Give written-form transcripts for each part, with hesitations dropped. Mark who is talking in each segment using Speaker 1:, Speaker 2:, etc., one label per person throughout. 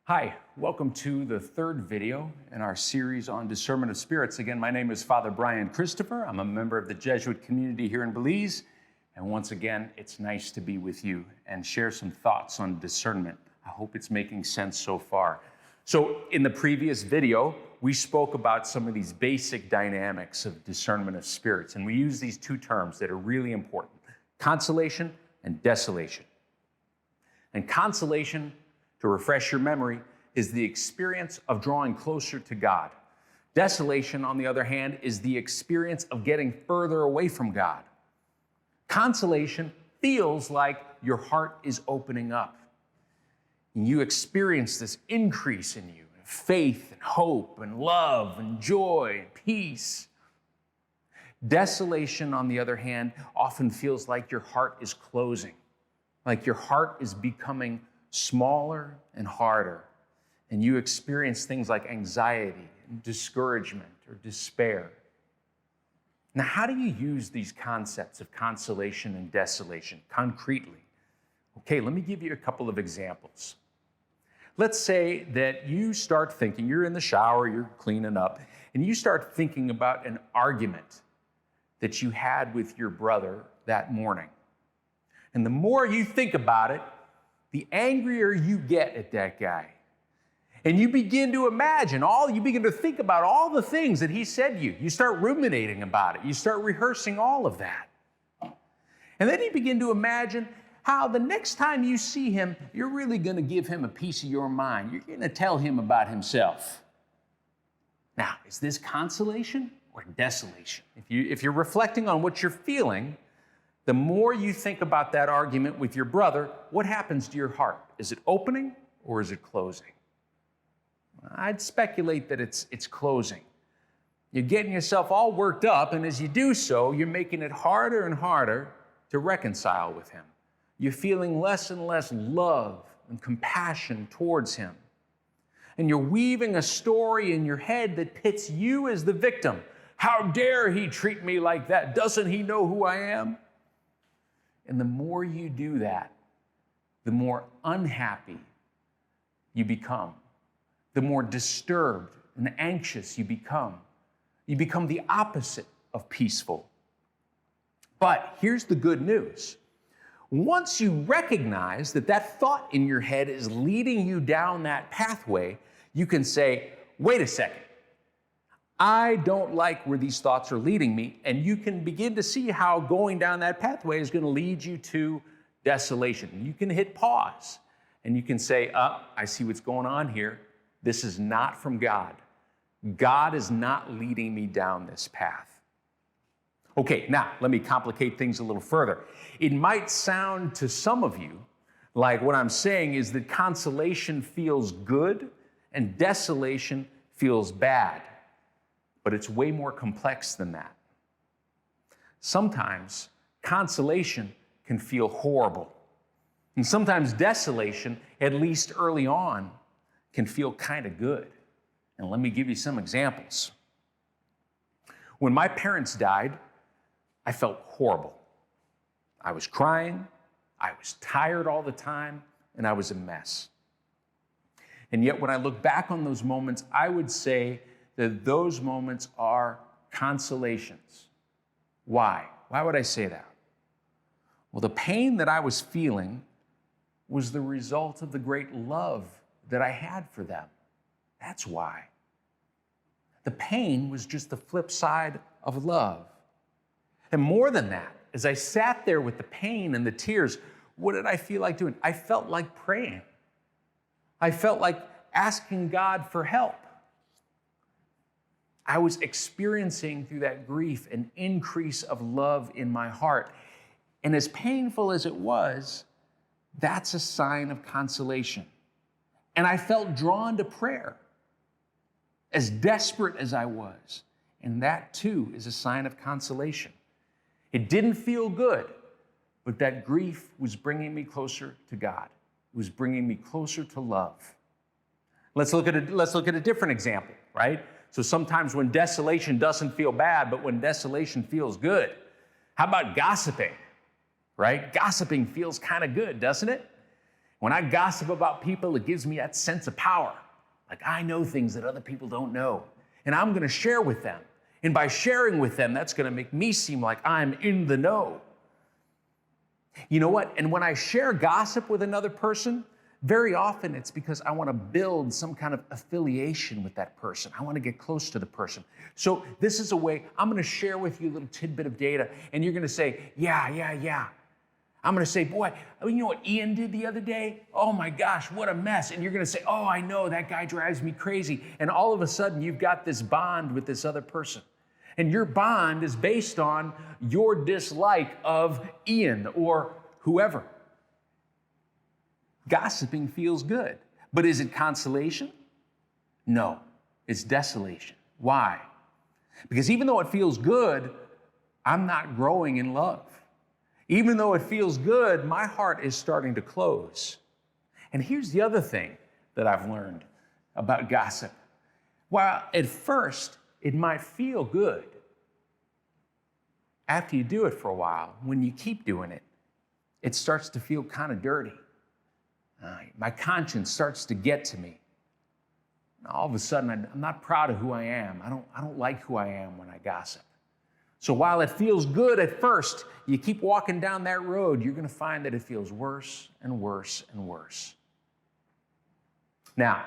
Speaker 1: Hi, welcome to the third video in our series on discernment of spirits. Again, my name is Father Brian Christopher. I'm a member of the Jesuit community here in Belize. And once again, it's nice to be with you and share some thoughts on discernment. I hope it's making sense so far. So in the previous video, we spoke about some of these basic dynamics of discernment of spirits. And we use these two terms that are really important: consolation and desolation. And consolation, to refresh your memory, is the experience of drawing closer to God. Desolation, on the other hand, is the experience of getting further away from God. Consolation feels like your heart is opening up. And you experience this increase in you, faith and hope and love and joy and peace. Desolation, on the other hand, often feels like your heart is closing, like your heart is becoming smaller and harder, and you experience things like anxiety and discouragement or despair. Now, how do you use these concepts of consolation and desolation concretely? Okay, let me give you a couple of examples. Let's say that you start thinking, you're in the shower, you're cleaning up, and you start thinking about an argument that you had with your brother that morning. And the more you think about it, the angrier you get at that guy. And you begin to you begin to think about all the things that he said to you. You start ruminating about it. You start rehearsing all of that. And then you begin to imagine how the next time you see him, you're really going to give him a piece of your mind. You're going to tell him about himself. Now, is this consolation or desolation? If you're reflecting on what you're feeling, the more you think about that argument with your brother, what happens to your heart? Is it opening or is it closing? I'd speculate that it's closing. You're getting yourself all worked up, and as you do so, you're making it harder and harder to reconcile with him. You're feeling less and less love and compassion towards him. And you're weaving a story in your head that pits you as the victim. How dare he treat me like that? Doesn't he know who I am? And the more you do that, the more unhappy you become, the more disturbed and anxious you become. You become the opposite of peaceful. But here's the good news. Once you recognize that that thought in your head is leading you down that pathway, you can say, wait a second. I don't like where these thoughts are leading me, and you can begin to see how going down that pathway is going to lead you to desolation. You can hit pause, and you can say, I see what's going on here. This is not from God. God is not leading me down this path. Okay, now let me complicate things a little further. It might sound to some of you like what I'm saying is that consolation feels good and desolation feels bad. But it's way more complex than that. Sometimes consolation can feel horrible. And sometimes desolation, at least early on, can feel kind of good. And let me give you some examples. When my parents died, I felt horrible. I was crying, I was tired all the time, and I was a mess. And yet when I look back on those moments, I would say that those moments are consolations. Why? Why would I say that? Well, the pain that I was feeling was the result of the great love that I had for them. That's why. The pain was just the flip side of love. And more than that, as I sat there with the pain and the tears, what did I feel like doing? I felt like praying. I felt like asking God for help. I was experiencing through that grief an increase of love in my heart. And as painful as it was, that's a sign of consolation. And I felt drawn to prayer, as desperate as I was. And that too is a sign of consolation. It didn't feel good, but that grief was bringing me closer to God. It was bringing me closer to love. Let's look at a different example, right? So sometimes when desolation doesn't feel bad, but when desolation feels good. How about gossiping, right? Gossiping feels kind of good, doesn't it? When I gossip about people, it gives me that sense of power. Like I know things that other people don't know, and I'm going to share with them. And by sharing with them, that's going to make me seem like I'm in the know. You know what? And when I share gossip with another person, very often it's because I want to build some kind of affiliation with that person. I want to get close to the person. So this is a way I'm going to share with you a little tidbit of data, and you're going to say, yeah. I'm going to say, boy, you know what Ian did the other day? Oh my gosh, what a mess. And you're going to say, oh, I know, that guy drives me crazy. And all of a sudden, you've got this bond with this other person. And your bond is based on your dislike of Ian or whoever. Gossiping feels good. But is it consolation? No, it's desolation. Why? Because even though it feels good, I'm not growing in love. Even though it feels good, my heart is starting to close. And here's the other thing that I've learned about gossip. While at first it might feel good, after you do it for a while, when you keep doing it, it starts to feel kind of dirty. My conscience starts to get to me. All of a sudden, I'm not proud of who I am. I don't like who I am when I gossip. So while it feels good at first, you keep walking down that road, you're going to find that it feels worse and worse and worse. Now,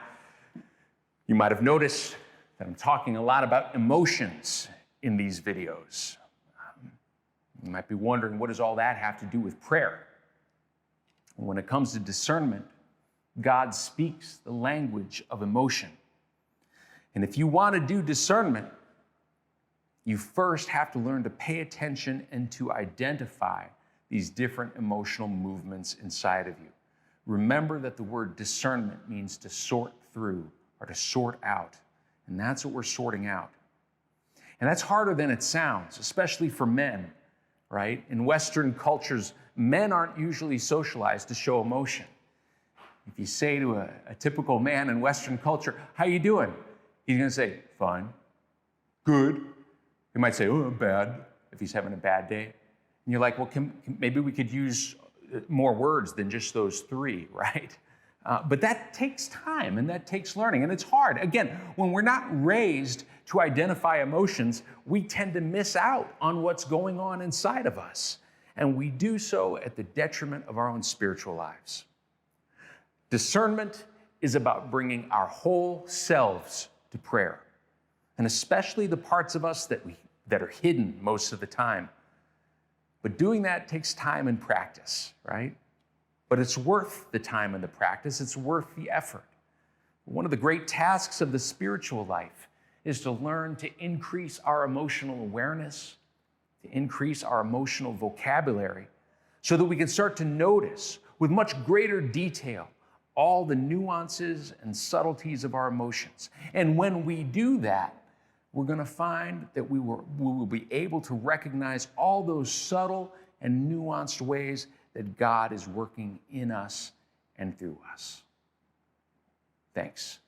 Speaker 1: you might have noticed that I'm talking a lot about emotions in these videos. You might be wondering, what does all that have to do with prayer? When it comes to discernment, God speaks the language of emotion. And if you want to do discernment, you first have to learn to pay attention and to identify these different emotional movements inside of you. Remember that the word discernment means to sort through or to sort out. And that's what we're sorting out. And that's harder than it sounds, especially for men, right? In Western cultures, men aren't usually socialized to show emotion. If you say to a typical man in Western culture, how you doing? He's going to say, fine, good. He might say, oh, bad, if he's having a bad day. And you're like, well, maybe we could use more words than just those three, right? But that takes time and that takes learning, and it's hard. Again, when we're not raised to identify emotions, we tend to miss out on what's going on inside of us. And we do so at the detriment of our own spiritual lives. Discernment is about bringing our whole selves to prayer, and especially the parts of us that are hidden most of the time. But doing that takes time and practice, right? But it's worth the time and the practice. It's worth the effort. One of the great tasks of the spiritual life is to learn to increase our emotional awareness, to increase our emotional vocabulary, so that we can start to notice with much greater detail all the nuances and subtleties of our emotions. And when we do that, we're going to find that we will be able to recognize all those subtle and nuanced ways that God is working in us and through us. Thanks.